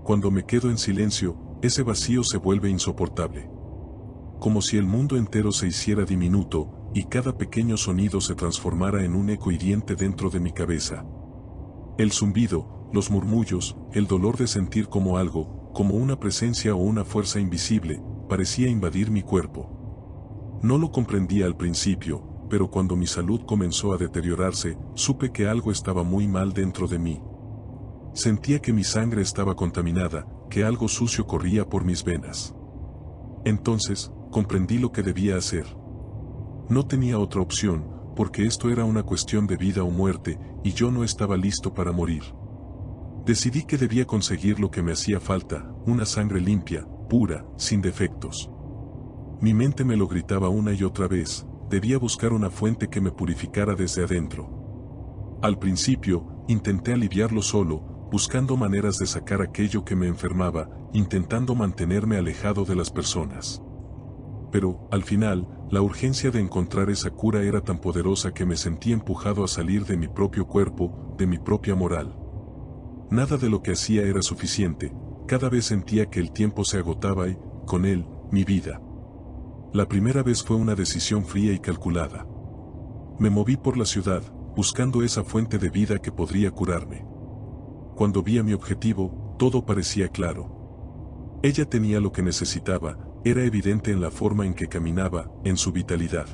Cuando me quedo en silencio, ese vacío se vuelve insoportable. Como si el mundo entero se hiciera diminuto, y cada pequeño sonido se transformara en un eco hiriente dentro de mi cabeza. El zumbido, los murmullos, el dolor de sentir como algo, como una presencia o una fuerza invisible, parecía invadir mi cuerpo. No lo comprendía al principio, pero cuando mi salud comenzó a deteriorarse, supe que algo estaba muy mal dentro de mí. Sentía que mi sangre estaba contaminada, que algo sucio corría por mis venas. Entonces, comprendí lo que debía hacer. No tenía otra opción, porque esto era una cuestión de vida o muerte, y yo no estaba listo para morir. Decidí que debía conseguir lo que me hacía falta, una sangre limpia, pura, sin defectos. Mi mente me lo gritaba una y otra vez, debía buscar una fuente que me purificara desde adentro. Al principio, intenté aliviarlo solo, buscando maneras de sacar aquello que me enfermaba, intentando mantenerme alejado de las personas. Pero, al final, la urgencia de encontrar esa cura era tan poderosa que me sentí empujado a salir de mi propio cuerpo, de mi propia moral. Nada de lo que hacía era suficiente, cada vez sentía que el tiempo se agotaba y, con él, mi vida. La primera vez fue una decisión fría y calculada. Me moví por la ciudad, buscando esa fuente de vida que podría curarme. Cuando vi a mi objetivo, todo parecía claro. Ella tenía lo que necesitaba, era evidente en la forma en que caminaba, en su vitalidad.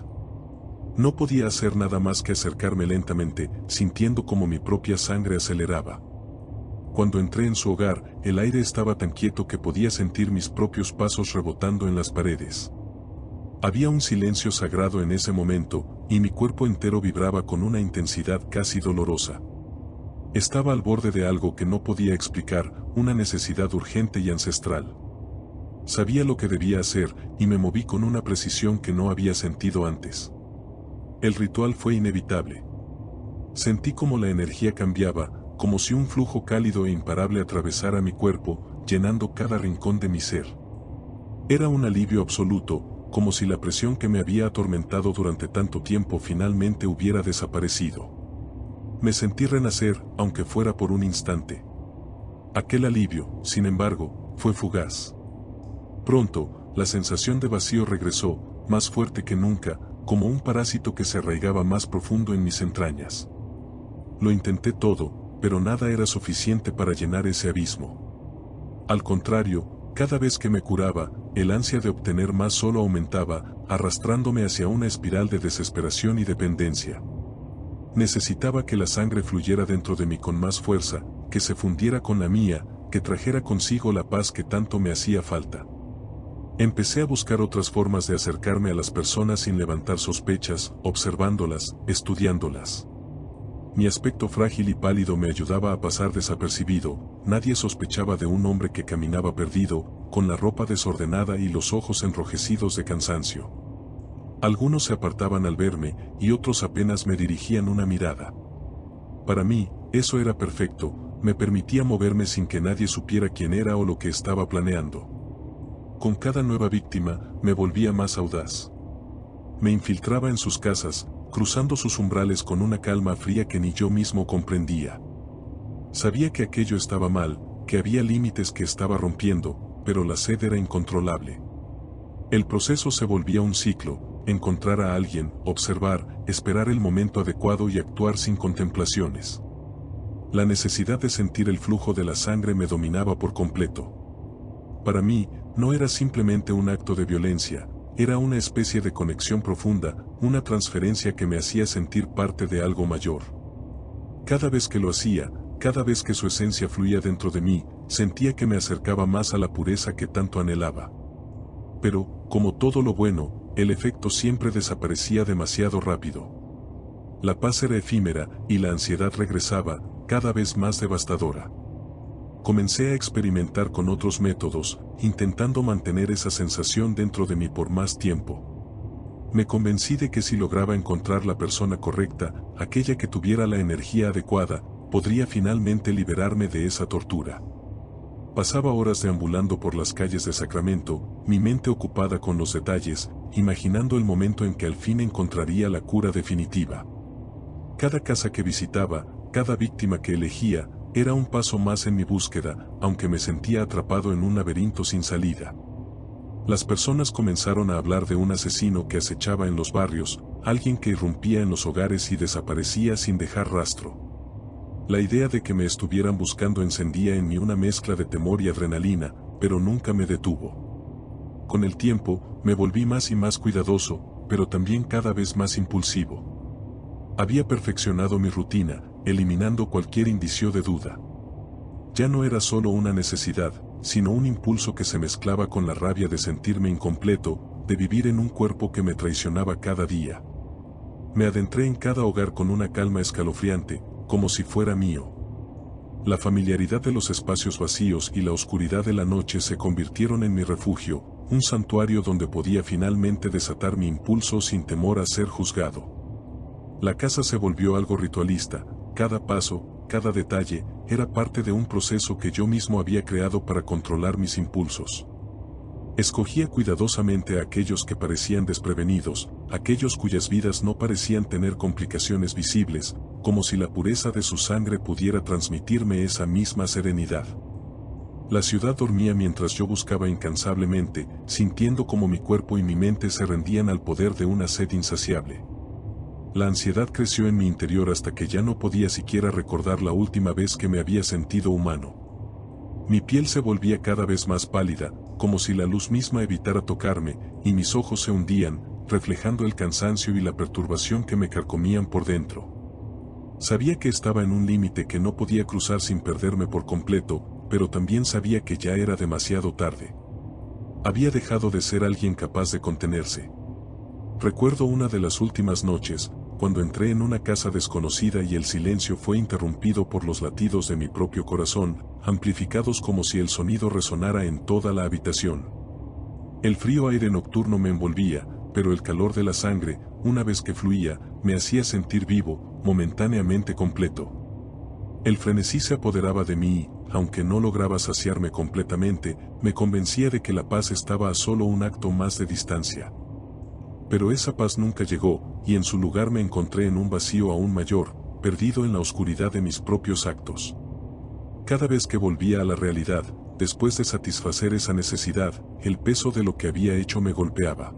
No podía hacer nada más que acercarme lentamente, sintiendo como mi propia sangre aceleraba. Cuando entré en su hogar, el aire estaba tan quieto que podía sentir mis propios pasos rebotando en las paredes. Había un silencio sagrado en ese momento, y mi cuerpo entero vibraba con una intensidad casi dolorosa. Estaba al borde de algo que no podía explicar, una necesidad urgente y ancestral. Sabía lo que debía hacer, y me moví con una precisión que no había sentido antes. El ritual fue inevitable. Sentí como la energía cambiaba, como si un flujo cálido e imparable atravesara mi cuerpo, llenando cada rincón de mi ser. Era un alivio absoluto, como si la presión que me había atormentado durante tanto tiempo finalmente hubiera desaparecido. Me sentí renacer, aunque fuera por un instante. Aquel alivio, sin embargo, fue fugaz. Pronto, la sensación de vacío regresó, más fuerte que nunca, como un parásito que se arraigaba más profundo en mis entrañas. Lo intenté todo, pero nada era suficiente para llenar ese abismo. Al contrario, cada vez que me curaba, el ansia de obtener más solo aumentaba, arrastrándome hacia una espiral de desesperación y dependencia. Necesitaba que la sangre fluyera dentro de mí con más fuerza, que se fundiera con la mía, que trajera consigo la paz que tanto me hacía falta. Empecé a buscar otras formas de acercarme a las personas sin levantar sospechas, observándolas, estudiándolas. Mi aspecto frágil y pálido me ayudaba a pasar desapercibido, nadie sospechaba de un hombre que caminaba perdido, con la ropa desordenada y los ojos enrojecidos de cansancio. Algunos se apartaban al verme, y otros apenas me dirigían una mirada. Para mí, eso era perfecto, me permitía moverme sin que nadie supiera quién era o lo que estaba planeando. Con cada nueva víctima, me volvía más audaz. Me infiltraba en sus casas, cruzando sus umbrales con una calma fría que ni yo mismo comprendía. Sabía que aquello estaba mal, que había límites que estaba rompiendo, pero la sed era incontrolable. El proceso se volvía un ciclo, encontrar a alguien, observar, esperar el momento adecuado y actuar sin contemplaciones. La necesidad de sentir el flujo de la sangre me dominaba por completo. Para mí, no era simplemente un acto de violencia, era una especie de conexión profunda, una transferencia que me hacía sentir parte de algo mayor. Cada vez que lo hacía, cada vez que su esencia fluía dentro de mí, sentía que me acercaba más a la pureza que tanto anhelaba. Pero, como todo lo bueno, el efecto siempre desaparecía demasiado rápido. La paz era efímera, y la ansiedad regresaba, cada vez más devastadora. Comencé a experimentar con otros métodos, intentando mantener esa sensación dentro de mí por más tiempo. Me convencí de que si lograba encontrar la persona correcta, aquella que tuviera la energía adecuada, podría finalmente liberarme de esa tortura. Pasaba horas deambulando por las calles de Sacramento, mi mente ocupada con los detalles, imaginando el momento en que al fin encontraría la cura definitiva. Cada casa que visitaba, cada víctima que elegía, Era un paso más en mi búsqueda, aunque me sentía atrapado en un laberinto sin salida. Las personas comenzaron a hablar de un asesino que acechaba en los barrios, alguien que irrumpía en los hogares y desaparecía sin dejar rastro. La idea de que me estuvieran buscando encendía en mí una mezcla de temor y adrenalina, pero nunca me detuvo. Con el tiempo, me volví más y más cuidadoso, pero también cada vez más impulsivo. Había perfeccionado mi rutina, eliminando cualquier indicio de duda. Ya no era solo una necesidad, sino un impulso que se mezclaba con la rabia de sentirme incompleto, de vivir en un cuerpo que me traicionaba cada día. Me adentré en cada hogar con una calma escalofriante, como si fuera mío. La familiaridad de los espacios vacíos y la oscuridad de la noche se convirtieron en mi refugio, un santuario donde podía finalmente desatar mi impulso sin temor a ser juzgado. La casa se volvió algo ritualista, cada paso, cada detalle, era parte de un proceso que yo mismo había creado para controlar mis impulsos. Escogía cuidadosamente a aquellos que parecían desprevenidos, aquellos cuyas vidas no parecían tener complicaciones visibles, como si la pureza de su sangre pudiera transmitirme esa misma serenidad. La ciudad dormía mientras yo buscaba incansablemente, sintiendo como mi cuerpo y mi mente se rendían al poder de una sed insaciable. La ansiedad creció en mi interior hasta que ya no podía siquiera recordar la última vez que me había sentido humano. Mi piel se volvía cada vez más pálida, como si la luz misma evitara tocarme, y mis ojos se hundían, reflejando el cansancio y la perturbación que me carcomían por dentro. Sabía que estaba en un límite que no podía cruzar sin perderme por completo, pero también sabía que ya era demasiado tarde. Había dejado de ser alguien capaz de contenerse. Recuerdo una de las últimas noches, cuando entré en una casa desconocida y el silencio fue interrumpido por los latidos de mi propio corazón, amplificados como si el sonido resonara en toda la habitación. El frío aire nocturno me envolvía, pero el calor de la sangre, una vez que fluía, me hacía sentir vivo, momentáneamente completo. El frenesí se apoderaba de mí y, aunque no lograba saciarme completamente, me convencía de que la paz estaba a solo un acto más de distancia. Pero esa paz nunca llegó, y en su lugar me encontré en un vacío aún mayor, perdido en la oscuridad de mis propios actos. Cada vez que volvía a la realidad, después de satisfacer esa necesidad, el peso de lo que había hecho me golpeaba.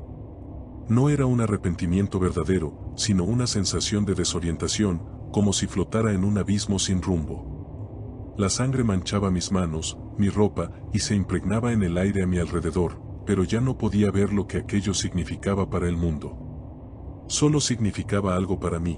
No era un arrepentimiento verdadero, sino una sensación de desorientación, como si flotara en un abismo sin rumbo. La sangre manchaba mis manos, mi ropa, y se impregnaba en el aire a mi alrededor, pero ya no podía ver lo que aquello significaba para el mundo. Solo significaba algo para mí.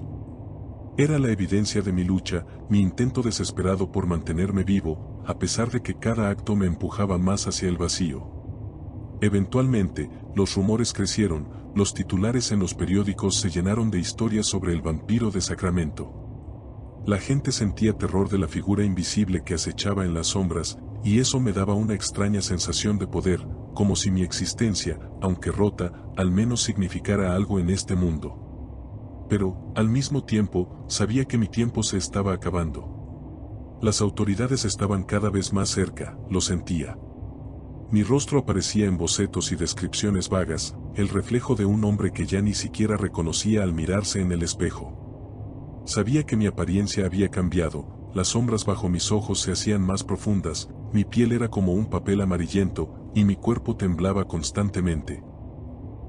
Era la evidencia de mi lucha, mi intento desesperado por mantenerme vivo, a pesar de que cada acto me empujaba más hacia el vacío. Eventualmente, los rumores crecieron, los titulares en los periódicos se llenaron de historias sobre el vampiro de Sacramento. La gente sentía terror de la figura invisible que acechaba en las sombras, y eso me daba una extraña sensación de poder, como si mi existencia, aunque rota, al menos significara algo en este mundo. Pero, al mismo tiempo, sabía que mi tiempo se estaba acabando. Las autoridades estaban cada vez más cerca, lo sentía. Mi rostro aparecía en bocetos y descripciones vagas, el reflejo de un hombre que ya ni siquiera reconocía al mirarse en el espejo. Sabía que mi apariencia había cambiado, las sombras bajo mis ojos se hacían más profundas, mi piel era como un papel amarillento, y mi cuerpo temblaba constantemente.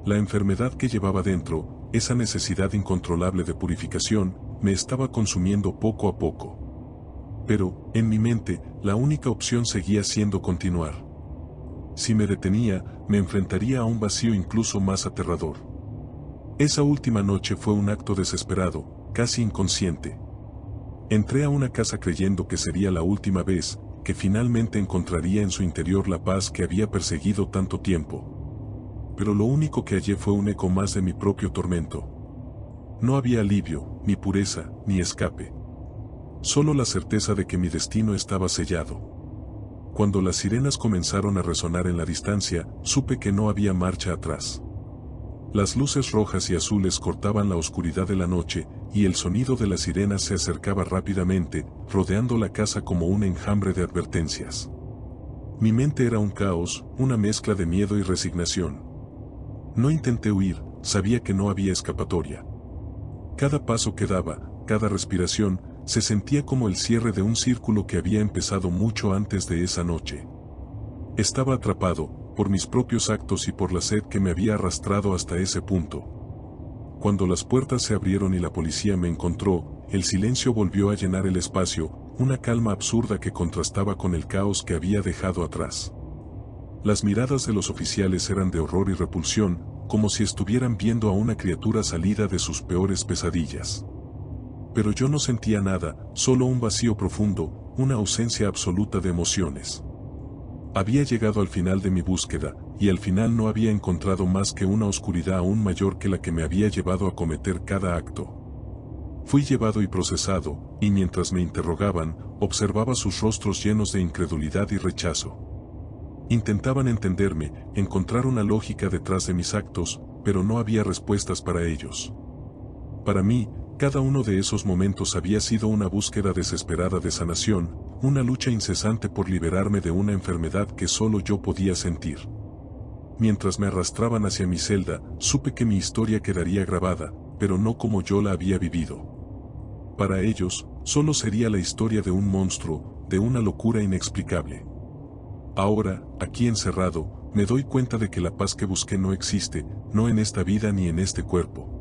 La enfermedad que llevaba dentro, esa necesidad incontrolable de purificación, me estaba consumiendo poco a poco. Pero, en mi mente, la única opción seguía siendo continuar. Si me detenía, me enfrentaría a un vacío incluso más aterrador. Esa última noche fue un acto desesperado, casi inconsciente. Entré a una casa creyendo que sería la última vez, que finalmente encontraría en su interior la paz que había perseguido tanto tiempo. Pero lo único que hallé fue un eco más de mi propio tormento. No había alivio, ni pureza, ni escape. Solo la certeza de que mi destino estaba sellado. Cuando las sirenas comenzaron a resonar en la distancia, supe que no había marcha atrás. Las luces rojas y azules cortaban la oscuridad de la noche, y el sonido de las sirenas se acercaba rápidamente, rodeando la casa como un enjambre de advertencias. Mi mente era un caos, una mezcla de miedo y resignación. No intenté huir, sabía que no había escapatoria. Cada paso que daba, cada respiración, se sentía como el cierre de un círculo que había empezado mucho antes de esa noche. Estaba atrapado, por mis propios actos y por la sed que me había arrastrado hasta ese punto. Cuando las puertas se abrieron y la policía me encontró, el silencio volvió a llenar el espacio, una calma absurda que contrastaba con el caos que había dejado atrás. Las miradas de los oficiales eran de horror y repulsión, como si estuvieran viendo a una criatura salida de sus peores pesadillas. Pero yo no sentía nada, solo un vacío profundo, una ausencia absoluta de emociones. Había llegado al final de mi búsqueda, y al final no había encontrado más que una oscuridad aún mayor que la que me había llevado a cometer cada acto. Fui llevado y procesado, y mientras me interrogaban, observaba sus rostros llenos de incredulidad y rechazo. Intentaban entenderme, encontrar una lógica detrás de mis actos, pero no había respuestas para ellos. Para mí, cada uno de esos momentos había sido una búsqueda desesperada de sanación, una lucha incesante por liberarme de una enfermedad que solo yo podía sentir. Mientras me arrastraban hacia mi celda, supe que mi historia quedaría grabada, pero no como yo la había vivido. Para ellos, solo sería la historia de un monstruo, de una locura inexplicable. Ahora, aquí encerrado, me doy cuenta de que la paz que busqué no existe, no en esta vida ni en este cuerpo.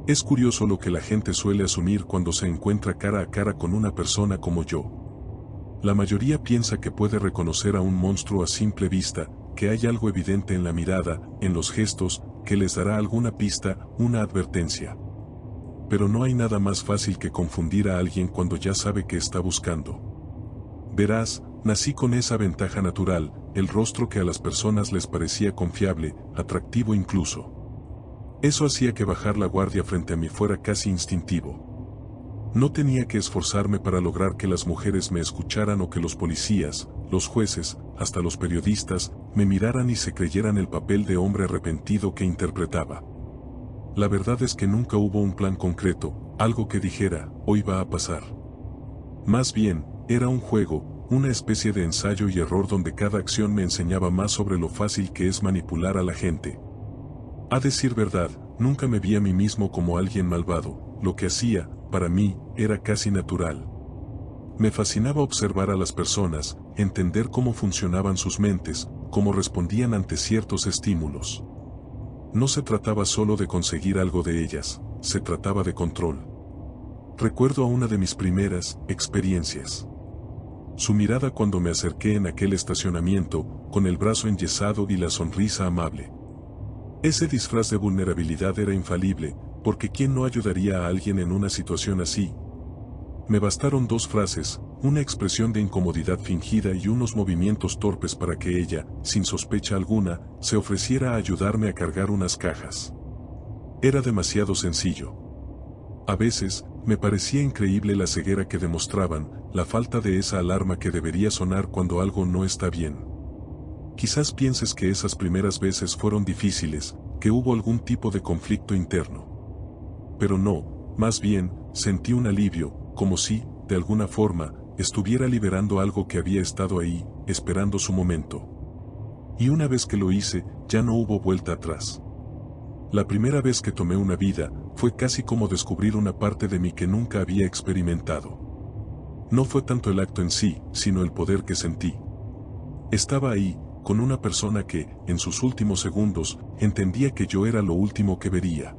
Es curioso lo que la gente suele asumir cuando se encuentra cara a cara con una persona como yo. La mayoría piensa que puede reconocer a un monstruo a simple vista, que hay algo evidente en la mirada, en los gestos, que les dará alguna pista, una advertencia. Pero no hay nada más fácil que confundir a alguien cuando ya sabe qué está buscando. Verás, nací con esa ventaja natural, el rostro que a las personas les parecía confiable, atractivo incluso. Eso hacía que bajar la guardia frente a mí fuera casi instintivo. No tenía que esforzarme para lograr que las mujeres me escucharan o que los policías, los jueces, hasta los periodistas, me miraran y se creyeran el papel de hombre arrepentido que interpretaba. La verdad es que nunca hubo un plan concreto, algo que dijera, hoy va a pasar. Más bien, era un juego, una especie de ensayo y error donde cada acción me enseñaba más sobre lo fácil que es manipular a la gente. A decir verdad, nunca me vi a mí mismo como alguien malvado, lo que hacía, para mí, era casi natural. Me fascinaba observar a las personas, entender cómo funcionaban sus mentes, cómo respondían ante ciertos estímulos. No se trataba solo de conseguir algo de ellas, se trataba de control. Recuerdo a una de mis primeras experiencias. Su mirada cuando me acerqué en aquel estacionamiento, con el brazo enyesado y la sonrisa amable. Ese disfraz de vulnerabilidad era infalible, porque ¿quién no ayudaría a alguien en una situación así? Me bastaron 2 frases, una expresión de incomodidad fingida y unos movimientos torpes para que ella, sin sospecha alguna, se ofreciera a ayudarme a cargar unas cajas. Era demasiado sencillo. A veces, me parecía increíble la ceguera que demostraban, la falta de esa alarma que debería sonar cuando algo no está bien. Quizás pienses que esas primeras veces fueron difíciles, que hubo algún tipo de conflicto interno. Pero no, más bien, sentí un alivio, como si, de alguna forma, estuviera liberando algo que había estado ahí, esperando su momento. Y una vez que lo hice, ya no hubo vuelta atrás. La primera vez que tomé una vida, fue casi como descubrir una parte de mí que nunca había experimentado. No fue tanto el acto en sí, sino el poder que sentí. Estaba ahí, con una persona que, en sus últimos segundos, entendía que yo era lo último que vería.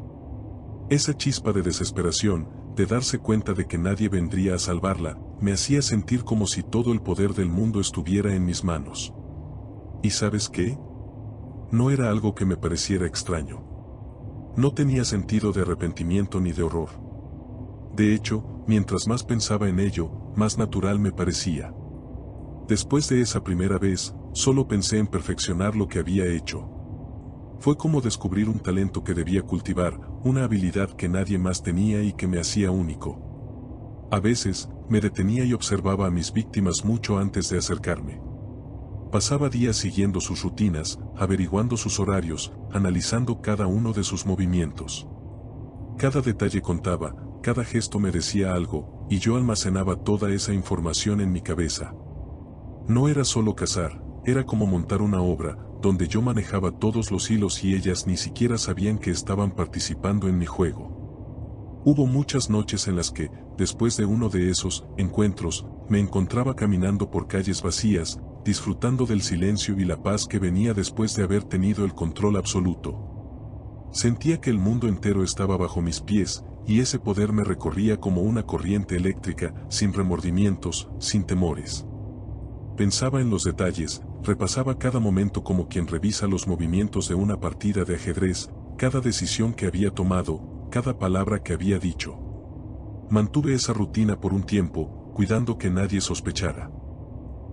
Esa chispa de desesperación, de darse cuenta de que nadie vendría a salvarla, me hacía sentir como si todo el poder del mundo estuviera en mis manos. ¿Y sabes qué? No era algo que me pareciera extraño. No tenía sentido de arrepentimiento ni de horror. De hecho, mientras más pensaba en ello, más natural me parecía. Después de esa primera vez, solo pensé en perfeccionar lo que había hecho. Fue como descubrir un talento que debía cultivar, una habilidad que nadie más tenía y que me hacía único. A veces, me detenía y observaba a mis víctimas mucho antes de acercarme. Pasaba días siguiendo sus rutinas, averiguando sus horarios, analizando cada uno de sus movimientos. Cada detalle contaba, cada gesto me decía algo, y yo almacenaba toda esa información en mi cabeza. No era solo cazar, era como montar una obra, donde yo manejaba todos los hilos y ellas ni siquiera sabían que estaban participando en mi juego. Hubo muchas noches en las que, después de uno de esos encuentros, me encontraba caminando por calles vacías, disfrutando del silencio y la paz que venía después de haber tenido el control absoluto. Sentía que el mundo entero estaba bajo mis pies, y ese poder me recorría como una corriente eléctrica, sin remordimientos, sin temores. Pensaba en los detalles, repasaba cada momento como quien revisa los movimientos de una partida de ajedrez, cada decisión que había tomado, cada palabra que había dicho. Mantuve esa rutina por un tiempo, cuidando que nadie sospechara.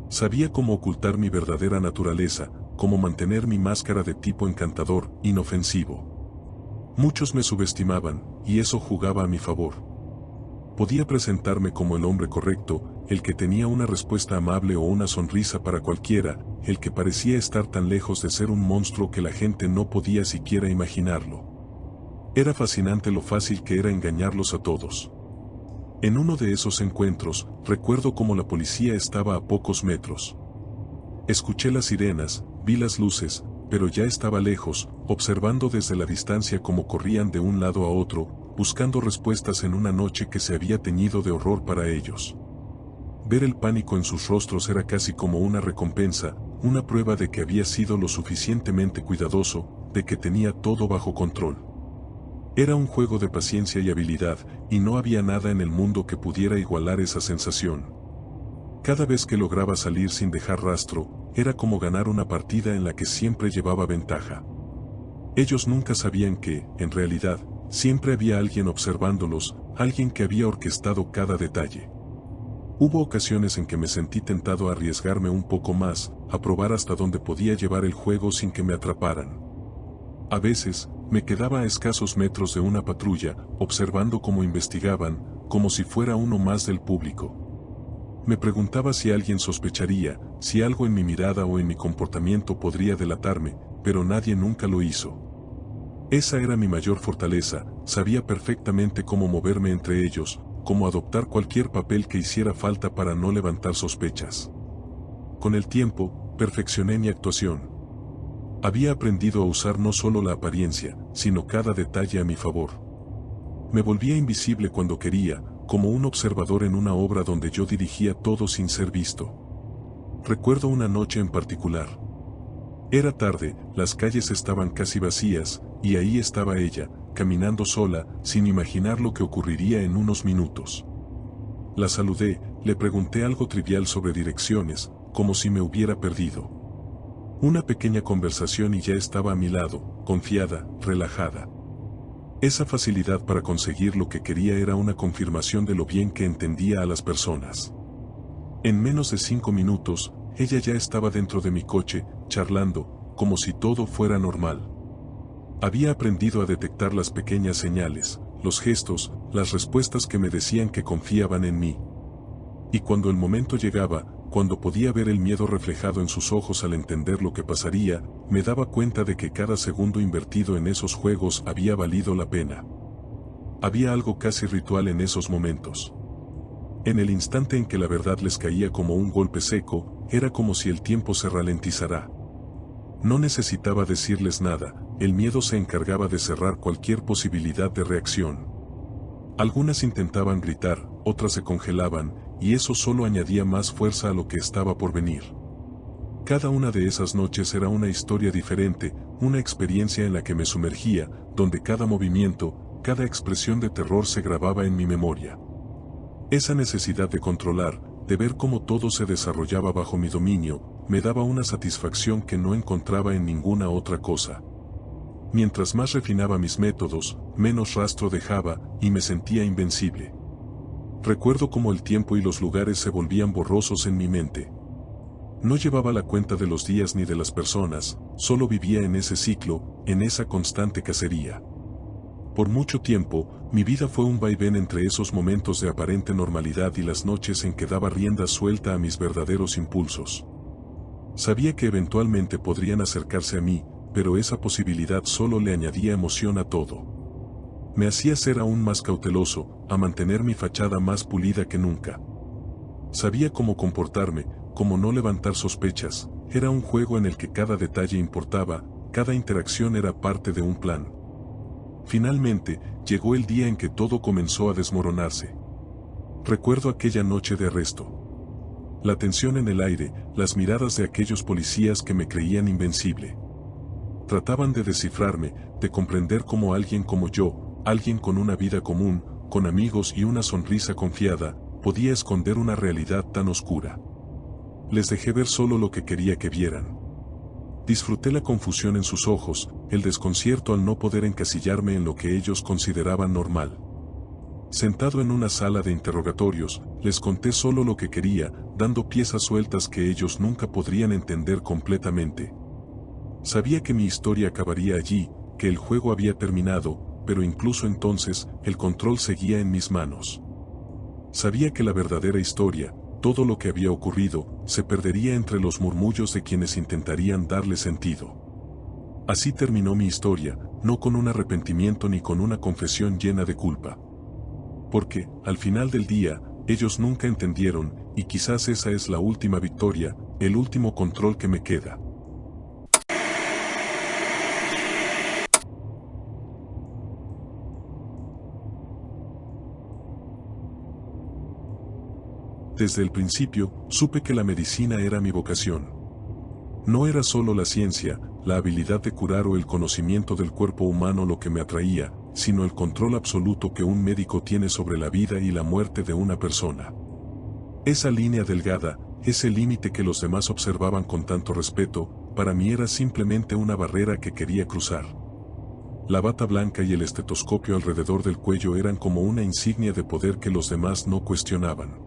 Sabía cómo ocultar mi verdadera naturaleza, cómo mantener mi máscara de tipo encantador, inofensivo. Muchos me subestimaban, y eso jugaba a mi favor. Podía presentarme como el hombre correcto, el que tenía una respuesta amable o una sonrisa para cualquiera, el que parecía estar tan lejos de ser un monstruo que la gente no podía siquiera imaginarlo. Era fascinante lo fácil que era engañarlos a todos. En uno de esos encuentros, recuerdo cómo la policía estaba a pocos metros. Escuché las sirenas, vi las luces, pero ya estaba lejos, observando desde la distancia cómo corrían de un lado a otro, buscando respuestas en una noche que se había teñido de horror para ellos. Ver el pánico en sus rostros era casi como una recompensa, una prueba de que había sido lo suficientemente cuidadoso, de que tenía todo bajo control. Era un juego de paciencia y habilidad, y no había nada en el mundo que pudiera igualar esa sensación. Cada vez que lograba salir sin dejar rastro, era como ganar una partida en la que siempre llevaba ventaja. Ellos nunca sabían que, en realidad, siempre había alguien observándolos, alguien que había orquestado cada detalle. Hubo ocasiones en que me sentí tentado a arriesgarme un poco más, a probar hasta dónde podía llevar el juego sin que me atraparan. A veces, me quedaba a escasos metros de una patrulla, observando cómo investigaban, como si fuera uno más del público. Me preguntaba si alguien sospecharía, si algo en mi mirada o en mi comportamiento podría delatarme, pero nadie nunca lo hizo. Esa era mi mayor fortaleza, sabía perfectamente cómo moverme entre ellos, cómo adoptar cualquier papel que hiciera falta para no levantar sospechas. Con el tiempo, perfeccioné mi actuación. Había aprendido a usar no solo la apariencia, sino cada detalle a mi favor. Me volvía invisible cuando quería, como un observador en una obra donde yo dirigía todo sin ser visto. Recuerdo una noche en particular. Era tarde, las calles estaban casi vacías, y ahí estaba ella, caminando sola, sin imaginar lo que ocurriría en unos minutos. La saludé, le pregunté algo trivial sobre direcciones, como si me hubiera perdido. Una pequeña conversación y ya estaba a mi lado, confiada, relajada. Esa facilidad para conseguir lo que quería era una confirmación de lo bien que entendía a las personas. En menos de 5 minutos, ella ya estaba dentro de mi coche, charlando, como si todo fuera normal. Había aprendido a detectar las pequeñas señales, los gestos, las respuestas que me decían que confiaban en mí. Y cuando el momento llegaba, cuando podía ver el miedo reflejado en sus ojos al entender lo que pasaría, me daba cuenta de que cada segundo invertido en esos juegos había valido la pena. Había algo casi ritual en esos momentos. En el instante en que la verdad les caía como un golpe seco, era como si el tiempo se ralentizara. No necesitaba decirles nada, el miedo se encargaba de cerrar cualquier posibilidad de reacción. Algunas intentaban gritar, otras se congelaban, y eso solo añadía más fuerza a lo que estaba por venir. Cada una de esas noches era una historia diferente, una experiencia en la que me sumergía, donde cada movimiento, cada expresión de terror se grababa en mi memoria. Esa necesidad de controlar, de ver cómo todo se desarrollaba bajo mi dominio, me daba una satisfacción que no encontraba en ninguna otra cosa. Mientras más refinaba mis métodos, menos rastro dejaba, y me sentía invencible. Recuerdo cómo el tiempo y los lugares se volvían borrosos en mi mente. No llevaba la cuenta de los días ni de las personas, solo vivía en ese ciclo, en esa constante cacería. Por mucho tiempo, mi vida fue un vaivén entre esos momentos de aparente normalidad y las noches en que daba rienda suelta a mis verdaderos impulsos. Sabía que eventualmente podrían acercarse a mí, pero esa posibilidad solo le añadía emoción a todo. Me hacía ser aún más cauteloso, a mantener mi fachada más pulida que nunca. Sabía cómo comportarme, cómo no levantar sospechas, era un juego en el que cada detalle importaba, cada interacción era parte de un plan. Finalmente, llegó el día en que todo comenzó a desmoronarse. Recuerdo aquella noche de arresto. La tensión en el aire, las miradas de aquellos policías que me creían invencible. Trataban de descifrarme, de comprender cómo alguien como yo, alguien con una vida común, con amigos y una sonrisa confiada, podía esconder una realidad tan oscura. Les dejé ver solo lo que quería que vieran. Disfruté la confusión en sus ojos, el desconcierto al no poder encasillarme en lo que ellos consideraban normal. Sentado en una sala de interrogatorios, les conté solo lo que quería, dando piezas sueltas que ellos nunca podrían entender completamente. Sabía que mi historia acabaría allí, que el juego había terminado, pero incluso entonces, el control seguía en mis manos. Sabía que la verdadera historia, todo lo que había ocurrido, se perdería entre los murmullos de quienes intentarían darle sentido. Así terminó mi historia, no con un arrepentimiento ni con una confesión llena de culpa. Porque, al final del día, ellos nunca entendieron, y quizás esa es la última victoria, el último control que me queda. Desde el principio, supe que la medicina era mi vocación. No era solo la ciencia, la habilidad de curar o el conocimiento del cuerpo humano lo que me atraía, sino el control absoluto que un médico tiene sobre la vida y la muerte de una persona. Esa línea delgada, ese límite que los demás observaban con tanto respeto, para mí era simplemente una barrera que quería cruzar. La bata blanca y el estetoscopio alrededor del cuello eran como una insignia de poder que los demás no cuestionaban.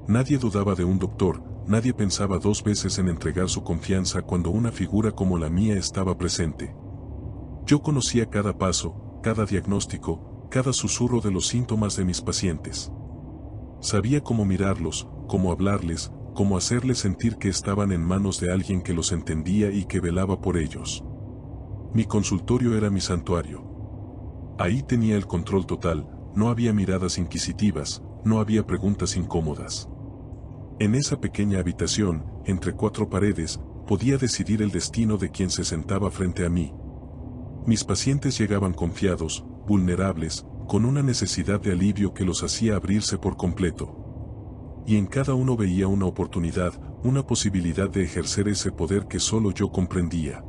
Nadie dudaba de un doctor, nadie pensaba dos veces en entregar su confianza cuando una figura como la mía estaba presente. Yo conocía cada paso, cada diagnóstico, cada susurro de los síntomas de mis pacientes. Sabía cómo mirarlos, cómo hablarles, cómo hacerles sentir que estaban en manos de alguien que los entendía y que velaba por ellos. Mi consultorio era mi santuario. Ahí tenía el control total, no había miradas inquisitivas, no había preguntas incómodas. En esa pequeña habitación, entre cuatro paredes, podía decidir el destino de quien se sentaba frente a mí. Mis pacientes llegaban confiados, vulnerables, con una necesidad de alivio que los hacía abrirse por completo. Y en cada uno veía una oportunidad, una posibilidad de ejercer ese poder que solo yo comprendía.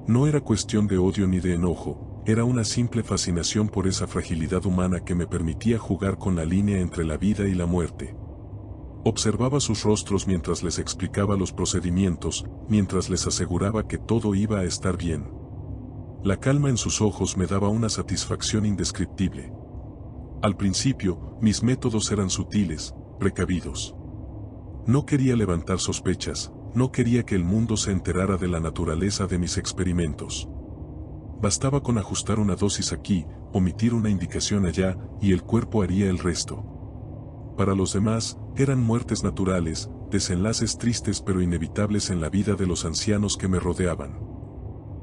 No era cuestión de odio ni de enojo, era una simple fascinación por esa fragilidad humana que me permitía jugar con la línea entre la vida y la muerte. Observaba sus rostros mientras les explicaba los procedimientos, mientras les aseguraba que todo iba a estar bien. La calma en sus ojos me daba una satisfacción indescriptible. Al principio, mis métodos eran sutiles, precavidos. No quería levantar sospechas, no quería que el mundo se enterara de la naturaleza de mis experimentos. Bastaba con ajustar una dosis aquí, omitir una indicación allá, y el cuerpo haría el resto. Para los demás, eran muertes naturales, desenlaces tristes pero inevitables en la vida de los ancianos que me rodeaban.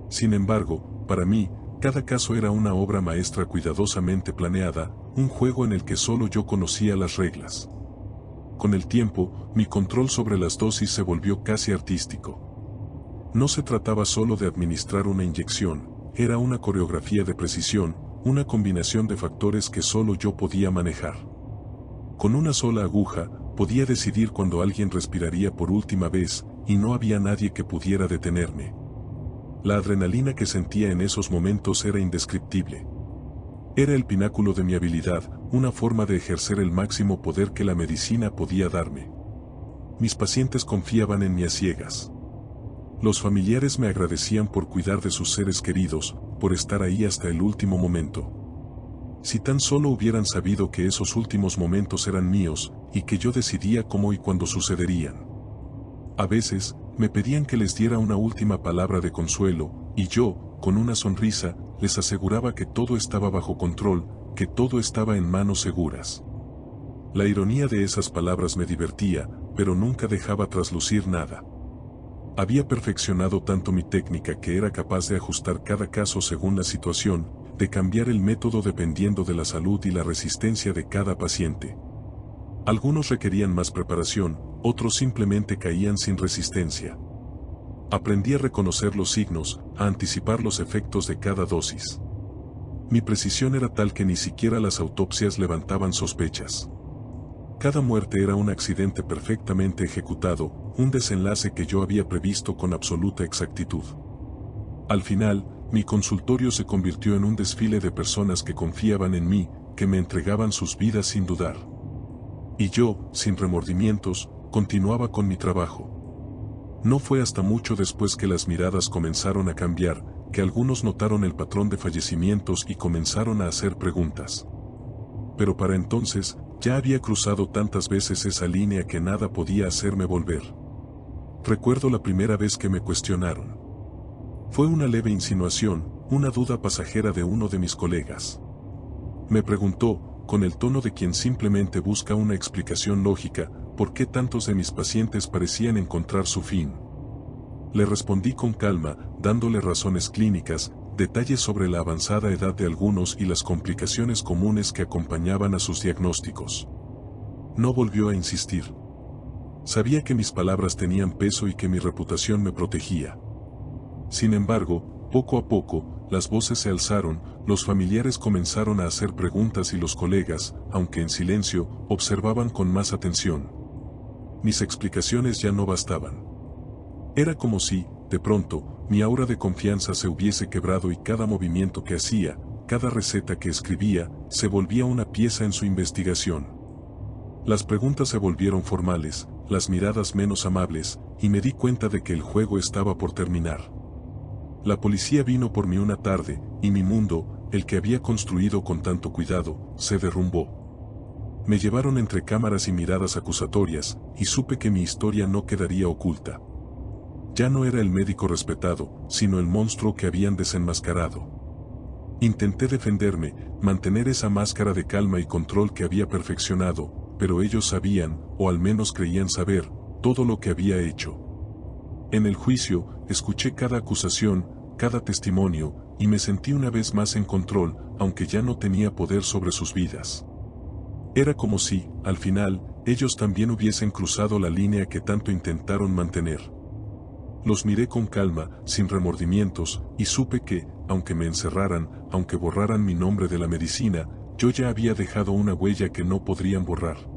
Sin embargo, para mí, cada caso era una obra maestra cuidadosamente planeada, un juego en el que solo yo conocía las reglas. Con el tiempo, mi control sobre las dosis se volvió casi artístico. No se trataba solo de administrar una inyección, era una coreografía de precisión, una combinación de factores que solo yo podía manejar. Con una sola aguja, podía decidir cuándo alguien respiraría por última vez, y no había nadie que pudiera detenerme. La adrenalina que sentía en esos momentos era indescriptible. Era el pináculo de mi habilidad, una forma de ejercer el máximo poder que la medicina podía darme. Mis pacientes confiaban en mí a ciegas. Los familiares me agradecían por cuidar de sus seres queridos, por estar ahí hasta el último momento. Si tan solo hubieran sabido que esos últimos momentos eran míos, y que yo decidía cómo y cuándo sucederían. A veces, me pedían que les diera una última palabra de consuelo, y yo, con una sonrisa, les aseguraba que todo estaba bajo control, que todo estaba en manos seguras. La ironía de esas palabras me divertía, pero nunca dejaba traslucir nada. Había perfeccionado tanto mi técnica que era capaz de ajustar cada caso según la situación, de cambiar el método dependiendo de la salud y la resistencia de cada paciente. Algunos requerían más preparación, otros simplemente caían sin resistencia. Aprendí a reconocer los signos, a anticipar los efectos de cada dosis. Mi precisión era tal que ni siquiera las autopsias levantaban sospechas. Cada muerte era un accidente perfectamente ejecutado, un desenlace que yo había previsto con absoluta exactitud. Al final, mi consultorio se convirtió en un desfile de personas que confiaban en mí, que me entregaban sus vidas sin dudar. Y yo, sin remordimientos, continuaba con mi trabajo. No fue hasta mucho después que las miradas comenzaron a cambiar, que algunos notaron el patrón de fallecimientos y comenzaron a hacer preguntas. Pero para entonces, ya había cruzado tantas veces esa línea que nada podía hacerme volver. Recuerdo la primera vez que me cuestionaron. Fue una leve insinuación, una duda pasajera de uno de mis colegas. Me preguntó, con el tono de quien simplemente busca una explicación lógica, por qué tantos de mis pacientes parecían encontrar su fin. Le respondí con calma, dándole razones clínicas, detalles sobre la avanzada edad de algunos y las complicaciones comunes que acompañaban a sus diagnósticos. No volvió a insistir. Sabía que mis palabras tenían peso y que mi reputación me protegía. Sin embargo, poco a poco, las voces se alzaron, los familiares comenzaron a hacer preguntas y los colegas, aunque en silencio, observaban con más atención. Mis explicaciones ya no bastaban. Era como si, de pronto, mi aura de confianza se hubiese quebrado y cada movimiento que hacía, cada receta que escribía, se volvía una pieza en su investigación. Las preguntas se volvieron formales, las miradas menos amables, y me di cuenta de que el juego estaba por terminar. La policía vino por mí una tarde, y mi mundo, el que había construido con tanto cuidado, se derrumbó. Me llevaron entre cámaras y miradas acusatorias, y supe que mi historia no quedaría oculta. Ya no era el médico respetado, sino el monstruo que habían desenmascarado. Intenté defenderme, mantener esa máscara de calma y control que había perfeccionado, pero ellos sabían, o al menos creían saber, todo lo que había hecho. En el juicio, escuché cada acusación, cada testimonio, y me sentí una vez más en control, aunque ya no tenía poder sobre sus vidas. Era como si, al final, ellos también hubiesen cruzado la línea que tanto intentaron mantener. Los miré con calma, sin remordimientos, y supe que, aunque me encerraran, aunque borraran mi nombre de la medicina, yo ya había dejado una huella que no podrían borrar.